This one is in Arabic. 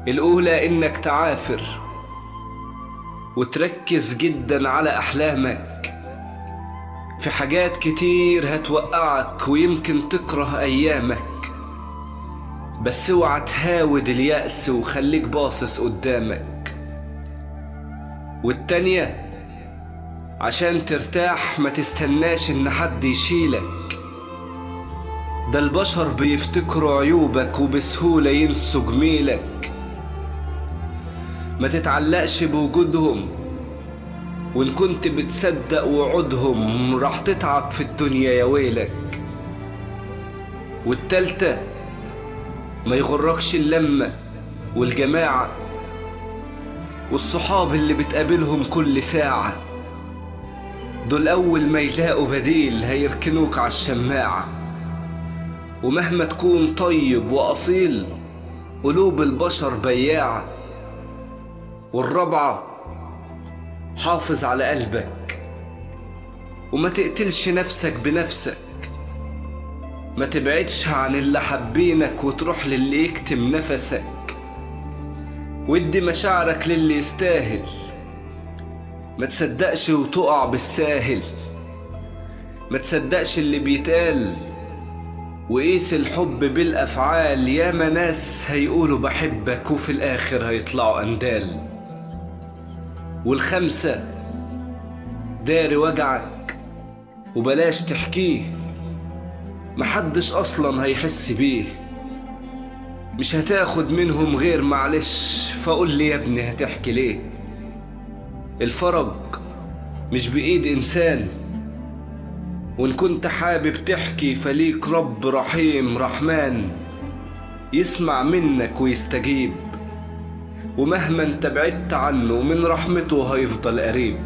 الأولى إنك تعافر وتركز جدا على أحلامك. في حاجات كتير هتوقعك ويمكن تكره أيامك، بس اوعى تهاود اليأس وخليك باصص قدامك. والتانية عشان ترتاح ما تستناش إن حد يشيلك، ده البشر بيفتكروا عيوبك وبسهولة ينسوا جميلك. ما تتعلقش بوجودهم، وإن كنت بتصدق وعودهم راح تتعب في الدنيا يا ويلك. والتالتة ما يغركش اللمة والجماعة والصحاب اللي بتقابلهم كل ساعة، دول أول ما يلاقوا بديل هيركنوك عالشماعة. ومهما تكون طيب وأصيل قلوب البشر بياعة. والرابعة حافظ على قلبك وما تقتلش نفسك بنفسك. ما تبعدش عن اللي حابينك وتروح للي يكتم نفسك. وادي مشاعرك للي يستاهل، ما تصدقش وتقع بالساهل. ما تصدقش اللي بيتقال وقيس الحب بالأفعال. ياما ناس هيقولوا بحبك وفي الآخر هيطلعوا أندال. والخمسة داري وجعك وبلاش تحكيه، محدش أصلا هيحس بيه. مش هتاخد منهم غير معلش، فقول لي يا ابني هتحكي ليه؟ الفرج مش بإيد إنسان، وإن كنت حابب تحكي فليك رب رحيم رحمن يسمع منك ويستجيب. ومهما انت بعدت عنه من رحمته هيفضل قريب.